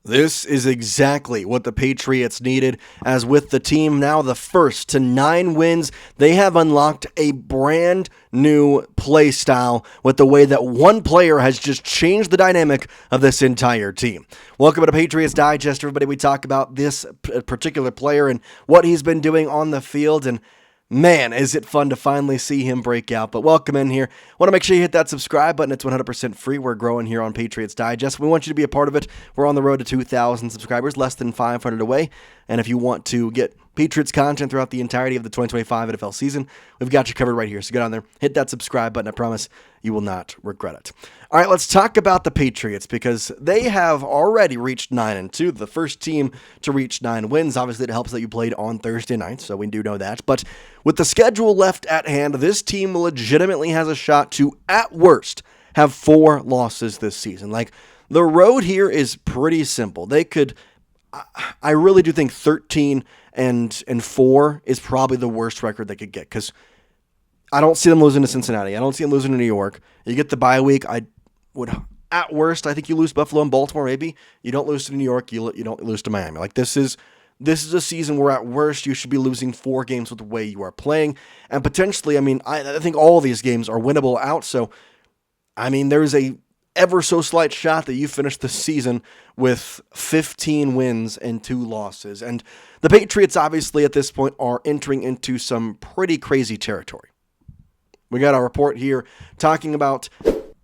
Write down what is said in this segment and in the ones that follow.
This is exactly what the Patriots needed, as with the team now the first to 9 wins, they have unlocked a brand new play style with the way that one player has just changed the dynamic of this entire team. Welcome to Patriots Digest, everybody. We talk about this particular player and what he's been doing on the field, and man, is it fun to finally see him break out. But welcome in here. Want to make sure you hit that subscribe button. It's 100% free. We're growing here on Patriots Digest. We want you to be a part of it. We're on the road to 2,000 subscribers, less than 500 away. And if you want to get Patriots content throughout the entirety of the 2025 NFL season, we've got you covered right here. So get on there, hit that subscribe button. I promise you will not regret it. All right, let's talk about the Patriots because they have already reached 9-2, the first team to reach 9 wins. Obviously, it helps that you played on Thursday night, so we do know that. But with the schedule left at hand, this team legitimately has a shot to, at worst, have 4 losses this season. Like, the road here is pretty simple. They could, I really do think 13-4 is probably the worst record they could get because I don't see them losing to Cincinnati. I don't see them losing to New York. You get the bye week. I would, at worst, I think you lose Buffalo and Baltimore. Maybe you don't lose to New York. You don't lose to Miami. Like this is a season where at worst you should be losing 4 games with the way you are playing, and potentially, I mean, I think all of these games are winnable out. So, I mean, there's a ever so slight shot that you finish the season with 15 wins and 2 losses, and the Patriots obviously at this point are entering into some pretty crazy territory. We got a report here talking about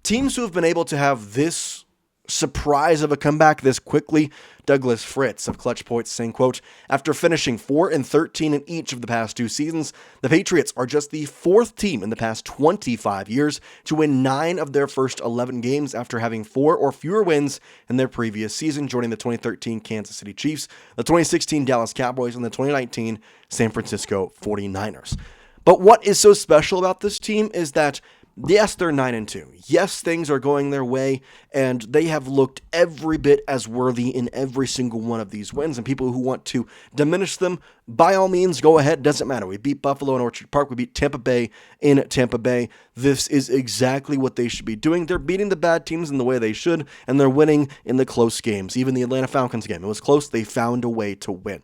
teams who have been able to have this surprise of a comeback this quickly. Douglas Fritz of Clutch Points saying, quote, after finishing 4-13 in each of the past 2 seasons, the Patriots are just the 4th team in the past 25 years to win 9 of their first 11 games after having 4 or fewer wins in their previous season, joining the 2013 Kansas City Chiefs, the 2016 Dallas Cowboys, and the 2019 San Francisco 49ers. But what is so special about this team is that, yes, they're 9-2. Yes, things are going their way, and they have looked every bit as worthy in every single one of these wins. And people who want to diminish them, by all means, go ahead. Doesn't matter. We beat Buffalo in Orchard Park. We beat Tampa Bay in Tampa Bay. This is exactly what they should be doing. They're beating the bad teams in the way they should, and they're winning in the close games. Even the Atlanta Falcons game, it was close. They found a way to win.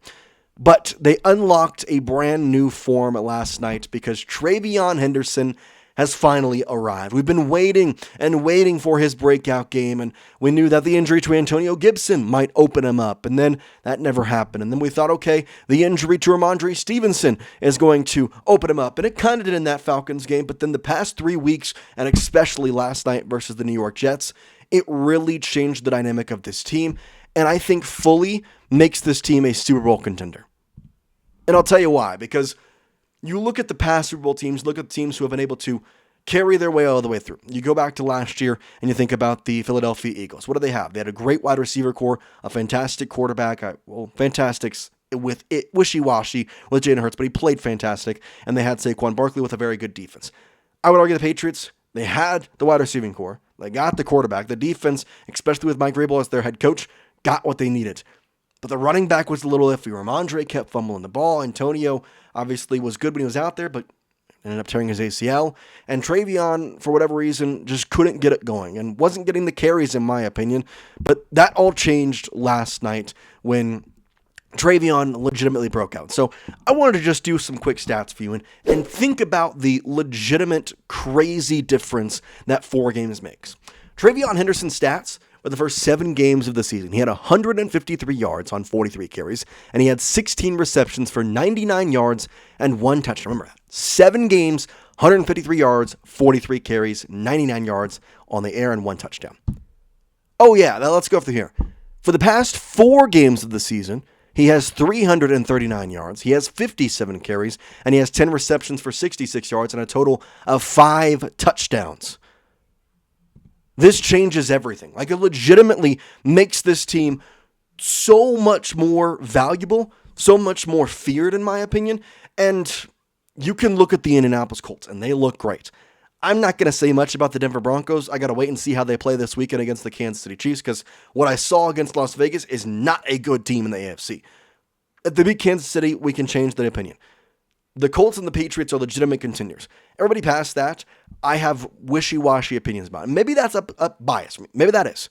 But they unlocked a brand new form last night because TreVeyon Henderson has finally arrived. We've been waiting and waiting for his breakout game, and we knew that the injury to Antonio Gibson might open him up, and then that never happened. And then we thought, okay, the injury to Rhamondre Stevenson is going to open him up, and it kind of did in that Falcons game, but then the past 3 weeks, and especially last night versus the New York Jets, it really changed the dynamic of this team, and I think fully makes this team a Super Bowl contender. And I'll tell you why, because you look at the past Super Bowl teams, look at teams who have been able to carry their way all the way through. You go back to last year and you think about the Philadelphia Eagles. What do they have? They had a great wide receiver core, a fantastic quarterback, fantastics with it wishy-washy with Jalen Hurts, but he played fantastic, and they had Saquon Barkley with a very good defense. I would argue the Patriots, they had the wide receiving core, they got the quarterback, the defense, especially with Mike Vrable as their head coach, got what they needed. But the running back was a little iffy. Rhamondre kept fumbling the ball. Antonio obviously was good when he was out there, but ended up tearing his ACL. And TreVeyon, for whatever reason, just couldn't get it going and wasn't getting the carries, in my opinion. But that all changed last night when TreVeyon legitimately broke out. So I wanted to just do some quick stats for you and think about the legitimate, crazy difference that 4 games makes. TreVeyon Henderson's stats for the first 7 games of the season. He had 153 yards on 43 carries, and he had 16 receptions for 99 yards and 1 touchdown. Remember that. 7 games, 153 yards, 43 carries, 99 yards on the air, and 1 touchdown. Oh yeah, now let's go through here. For the past 4 games of the season, he has 339 yards, he has 57 carries, and he has 10 receptions for 66 yards and a total of 5 touchdowns. This changes everything. Like, it legitimately makes this team so much more valuable, so much more feared, in my opinion. And you can look at the Indianapolis Colts, and they look great. I'm not going to say much about the Denver Broncos. I got to wait and see how they play this weekend against the Kansas City Chiefs, because what I saw against Las Vegas is not a good team in the AFC. If they beat Kansas City, we can change that opinion. The Colts and the Patriots are legitimate contenders. Everybody past that, I have wishy-washy opinions about. And maybe that's a bias. Maybe that is.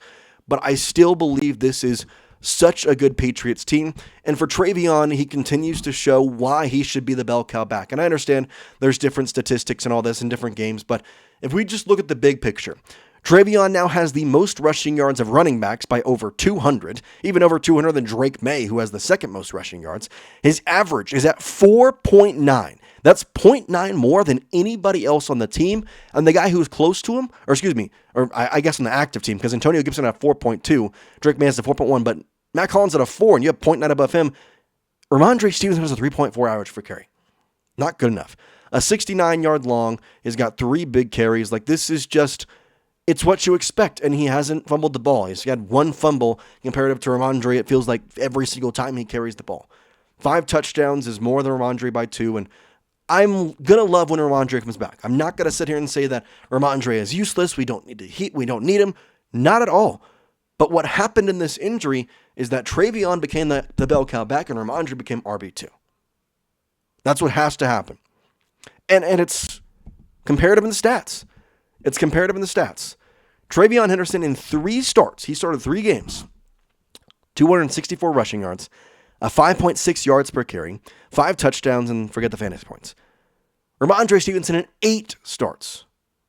But I still believe this is such a good Patriots team. And for TreVeyon, he continues to show why he should be the bell cow back. And I understand there's different statistics and all this in different games, but if we just look at the big picture, TreVeyon now has the most rushing yards of running backs by over 200, even over 200 than Drake Maye, who has the second most rushing yards. His average is at 4.9. That's 0.9 more than anybody else on the team. And the guy who's close to him, I guess on the active team, because Antonio Gibson at 4.2, Drake Maye has a 4.1, but Matt Collins at a 4, and you have 0.9 above him. Rhamondre Stevenson has a 3.4 average per carry. Not good enough. A 69-yard long. He's got 3 big carries. Like, this is just, it's what you expect, and he hasn't fumbled the ball. He's had 1 fumble comparative to Rhamondre. It feels like every single time he carries the ball. 5 touchdowns is more than Rhamondre by 2, and I'm going to love when Rhamondre comes back. I'm not going to sit here and say that Rhamondre is useless. We don't need him. Not at all. But what happened in this injury is that TreVeyon became the bell cow back and Rhamondre became RB2. That's what has to happen. And it's comparative in the stats. TreVeyon Henderson in 3 starts, he started 3 games, 264 rushing yards, 5.6 yards per carry, 5 touchdowns, and forget the fantasy points. Rhamondre Stevenson in 8 starts,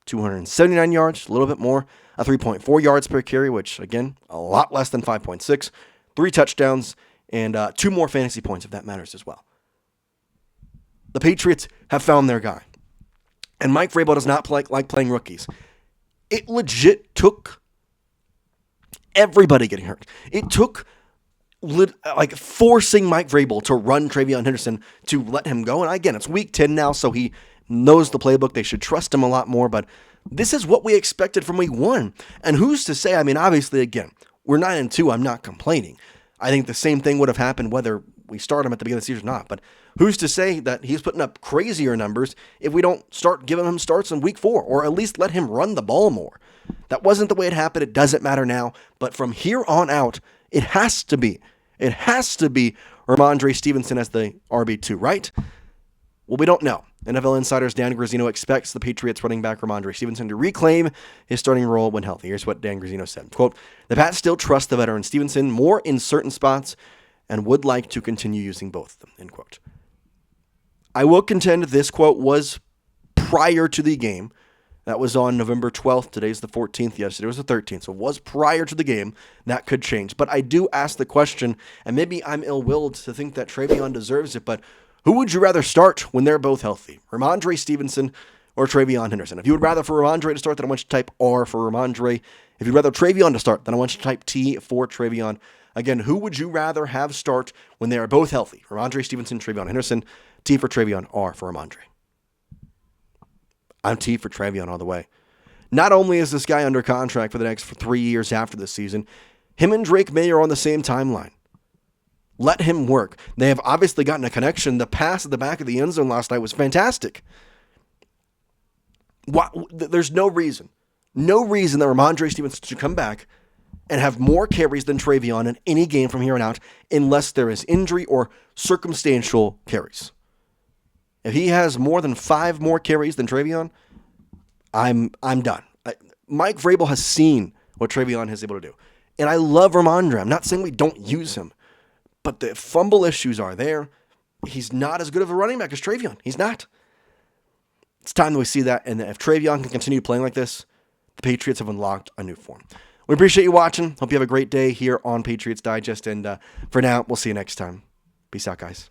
279 yards, a little bit more, 3.4 yards per carry, which, again, a lot less than 5.6, 3 touchdowns, and 2 more fantasy points, if that matters as well. The Patriots have found their guy. And Mike Vrable does not like playing rookies. It legit took everybody getting hurt. It took forcing Mike Vrable to run TreVeyon Henderson to let him go. And again, it's week 10 now, so he knows the playbook. They should trust him a lot more. But this is what we expected from week 1. And who's to say? I mean, obviously, again, we're 9-2. I'm not complaining. I think the same thing would have happened whether we start him at the beginning of the season or not. But who's to say that he's putting up crazier numbers if we don't start giving him starts in week 4, or at least let him run the ball more? That wasn't the way it happened. It doesn't matter now. But from here on out, it has to be Rhamondre Stevenson as the RB2, right? Well, we don't know. NFL Insider's Dan Grazzino expects the Patriots running back Rhamondre Stevenson to reclaim his starting role when healthy. Here's what Dan Grazzino said. Quote, "The Pats still trust the veteran Stevenson more in certain spots and would like to continue using both of them," end quote. I will contend this quote was prior to the game. That was on November 12th. Today's the 14th. Yesterday was the 13th. So it was prior to the game. That could change. But I do ask the question, and maybe I'm ill-willed to think that TreVeyon deserves it, but who would you rather start when they're both healthy? Rhamondre Stevenson or TreVeyon Henderson? If you would rather for Rhamondre to start, then I want you to type R for Rhamondre. If you'd rather TreVeyon to start, then I want you to type T for TreVeyon. Again, who would you rather have start when they are both healthy? Rhamondre Stevenson, TreVeyon Henderson. T for TreVeyon, R for Rhamondre. I'm T for TreVeyon all the way. Not only is this guy under contract for the next 3 years after this season, him and Drake Maye are on the same timeline. Let him work. They have obviously gotten a connection. The pass at the back of the end zone last night was fantastic. There's no reason that Rhamondre Stevenson should come back and have more carries than TreVeyon in any game from here on out unless there is injury or circumstantial carries. If he has more than 5 more carries than TreVeyon, I'm done. Mike Vrable has seen what TreVeyon is able to do. And I love Rhamondre. I'm not saying we don't use him, but the fumble issues are there. He's not as good of a running back as TreVeyon. He's not. It's time that we see that. And if TreVeyon can continue playing like this, the Patriots have unlocked a new form. We appreciate you watching. Hope you have a great day here on Patriots Digest. And for now, we'll see you next time. Peace out, guys.